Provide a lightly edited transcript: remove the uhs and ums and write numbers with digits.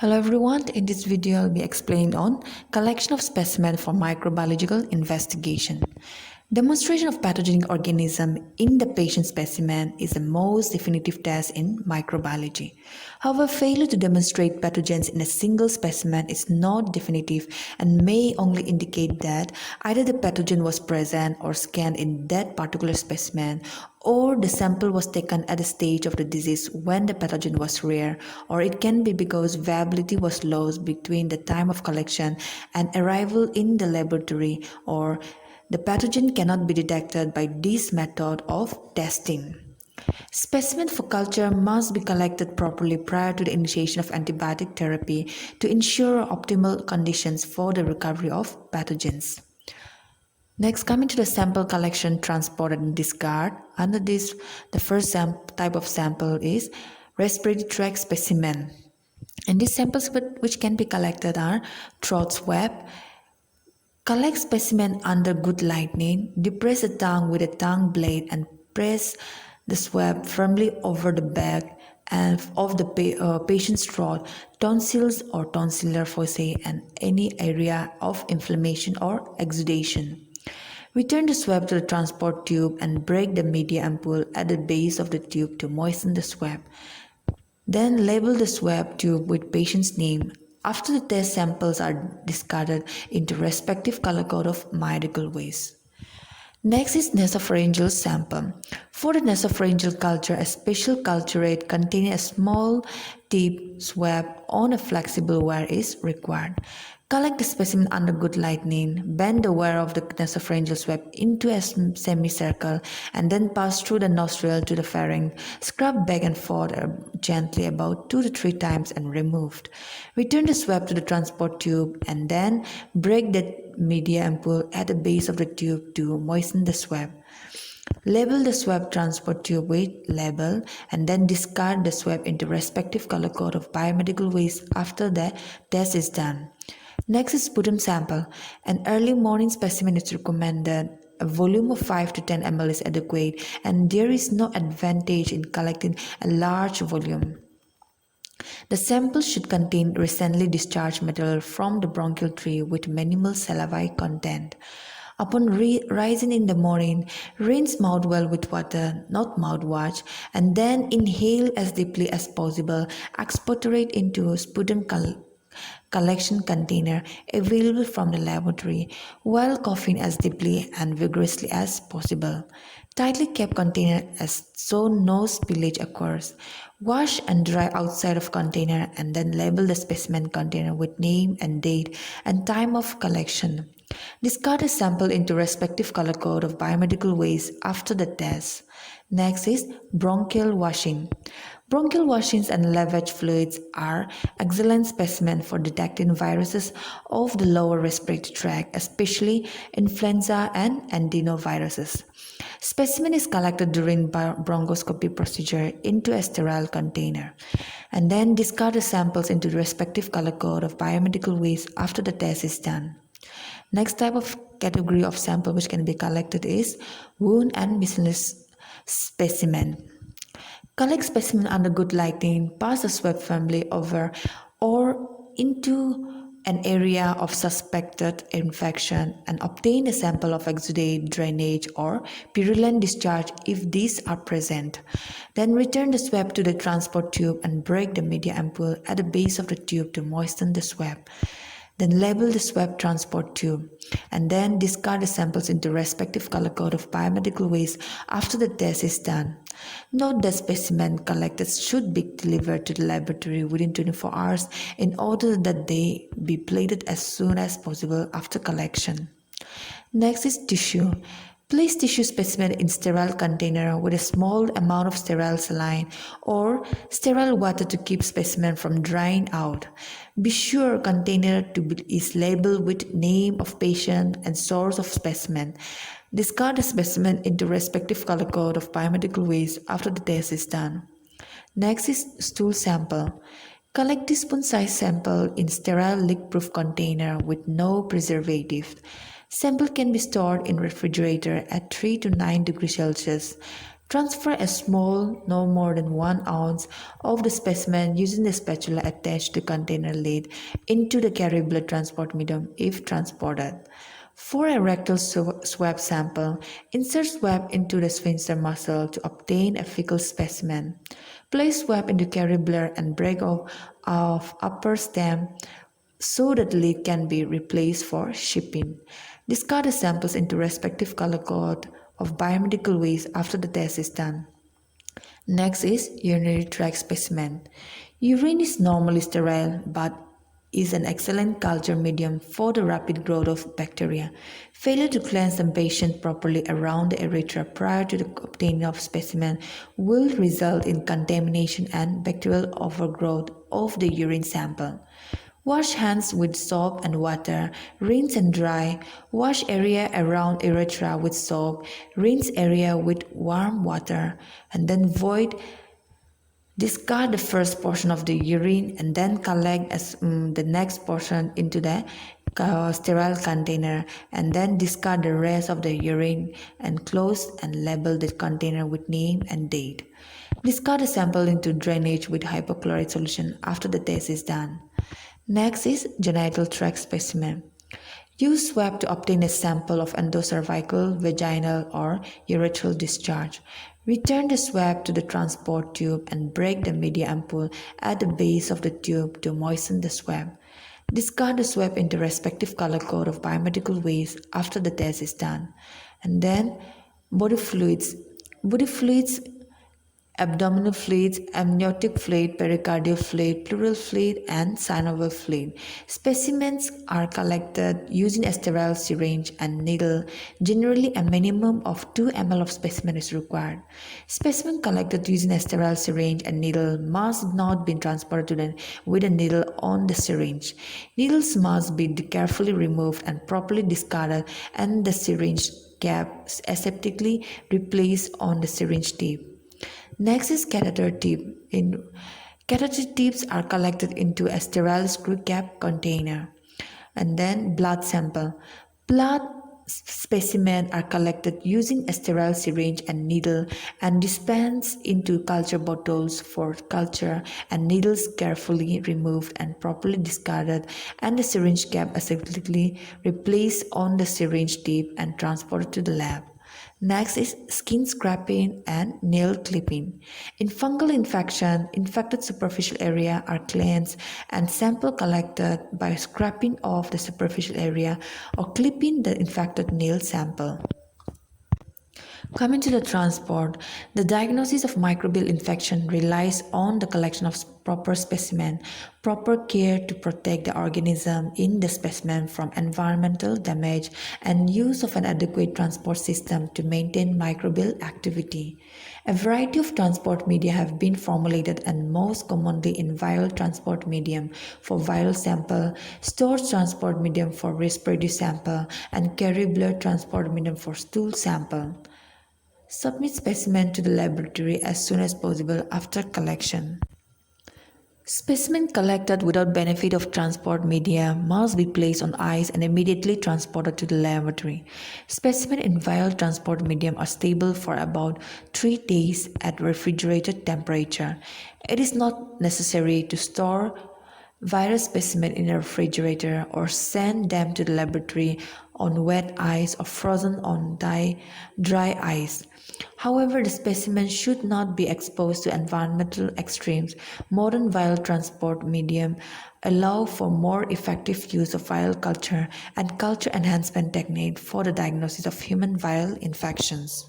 Hello everyone, in this video I'll be explaining on collection of specimen for microbiological investigation. Demonstration of pathogenic organism in the patient specimen is the most definitive test in microbiology. However, failure to demonstrate pathogens in a single specimen is not definitive and may only indicate that either the pathogen was present or scanned in that particular specimen, or the sample was taken at a stage of the disease when the pathogen was rare, or it can be because viability was lost between the time of collection and arrival in the laboratory, or the pathogen cannot be detected by this method of testing. Specimen for culture must be collected properly prior to the initiation of antibiotic therapy to ensure optimal conditions for the recovery of pathogens. Next, coming to the sample collection, transport, and discard. Under this, the first type of sample is respiratory tract specimen. And these samples which can be collected are throat swab. Collect specimen under good lighting. Depress the tongue with a tongue blade and press the swab firmly over the back and of the patient's throat, tonsils or tonsillar foci, and any area of inflammation or exudation. Return the swab to the transport tube and break the media ampoule at the base of the tube to moisten the swab. Then label the swab tube with patient's name. After the test, samples are discarded into respective color code of medical waste. Next is nasopharyngeal sample. For the nasopharyngeal culture, a special culturate containing a small tip swab on a flexible wire is required. Collect the specimen under good lighting, bend the wire of the nasopharyngeal swab into a semicircle, and then pass through the nostril to the pharynx. Scrub back and forth gently about 2 to 3 times and removed. Return the swab to the transport tube and then break the media ampoule at the base of the tube to moisten the swab. Label the swab transport tube with label and then discard the swab into respective color code of biomedical waste after the test is done. Next is sputum sample. An early morning specimen is recommended. A volume of 5 to 10 ml is adequate, and there is no advantage in collecting a large volume. The sample should contain recently discharged material from the bronchial tree with minimal salivary content. Upon rising in the morning, rinse mouth well with water, not mouthwash, and then inhale as deeply as possible. Expectorate into a sputum collection container available from the laboratory while coughing as deeply and vigorously as possible. Tightly kept container so no spillage occurs. Wash and dry outside of container and then label the specimen container with name and date and time of collection. Discard a sample into respective color code of biomedical waste after the test. Next is bronchial washing. Bronchial washings and lavage fluids are excellent specimens for detecting viruses of the lower respiratory tract, especially influenza and adenoviruses. Specimen is collected during bronchoscopy procedure into a sterile container, and then discard the samples into the respective color code of biomedical waste after the test is done. Next type of category of sample which can be collected is wound and miscellaneous specimen. Collect specimen under good lighting, pass the swab firmly over or into an area of suspected infection and obtain a sample of exudate, drainage or purulent discharge if these are present. Then return the swab to the transport tube and break the media ampoule at the base of the tube to moisten the swab. Then label the swab transport tube and then discard the samples into respective color code of biomedical waste after the test is done. Note that specimen collected should be delivered to the laboratory within 24 hours in order that they be plated as soon as possible after collection. Next is tissue. Place tissue specimen in sterile container with a small amount of sterile saline or sterile water to keep specimen from drying out. Be sure container is labeled with name of patient and source of specimen. Discard the specimen into respective color code of biomedical waste after the test is done. Next is stool sample. Collect teaspoon-sized sample in sterile leak-proof container with no preservative. Sample can be stored in refrigerator at 3 to 9 degrees Celsius. Transfer a small, no more than 1 ounce, of the specimen using the spatula attached to the container lid into the carrier blood transport medium if transported. For a rectal swab sample, insert swab into the sphincter muscle to obtain a fecal specimen. Place swab into carrier blur and break off of upper stem so that the lid can be replaced for shipping. Discard the samples into respective color code of biomedical waste after the test is done. Next is urinary tract specimen. Urine is normally sterile but is an excellent culture medium for the rapid growth of bacteria. Failure to cleanse the patient properly around the urethra prior to the obtaining of specimen will result in contamination and bacterial overgrowth of the urine sample. Wash hands with soap and water, rinse and dry. Wash area around urethra with soap, rinse area with warm water, and then void. Discard the first portion of the urine and then collect the next portion into the sterile container, and then discard the rest of the urine and close and label the container with name and date. Discard the sample into drainage with hypochlorite solution after the test is done. Next is genital tract specimen. Use swab to obtain a sample of endocervical, vaginal, or urethral discharge. Return the swab to the transport tube and break the media ampoule at the base of the tube to moisten the swab. Discard the swab into respective color code of biomedical waste after the test is done. And then body fluids. Body fluids: abdominal fluids, amniotic fluid, pericardial fluid, pleural fluid, and synovial fluid. Specimens are collected using a sterile syringe and needle. Generally, a minimum of 2 ml of specimen is required. Specimen collected using a sterile syringe and needle must not be transported with a needle on the syringe. Needles must be carefully removed and properly discarded, and the syringe cap aseptically replaced on the syringe tip. Next is catheter tip. Catheter tips are collected into a sterile screw cap container. And then blood sample. Blood specimens are collected using a sterile syringe and needle and dispensed into culture bottles for culture, and needles carefully removed and properly discarded, and the syringe cap aseptically replaced on the syringe tip and transported to the lab. Next is skin scraping and nail clipping. In fungal infection, infected superficial area are cleansed and sample collected by scraping off the superficial area or clipping the infected nail sample. Coming to the transport, the diagnosis of microbial infection relies on the collection of proper specimen, proper care to protect the organism in the specimen from environmental damage, and use of an adequate transport system to maintain microbial activity. A variety of transport media have been formulated, and most commonly in viral transport medium for viral sample, storage transport medium for respiratory sample, and carrier blood transport medium for stool sample. Submit specimen to the laboratory as soon as possible after collection. Specimen collected without benefit of transport media must be placed on ice and immediately transported to the laboratory. Specimen in viral transport medium are stable for about 3 days at refrigerated temperature. It is not necessary to store virus specimen in a refrigerator or send them to the laboratory on wet ice or frozen on dry ice. However, the specimen should not be exposed to environmental extremes. Modern viral transport medium allow for more effective use of viral culture and culture enhancement technique for the diagnosis of human viral infections.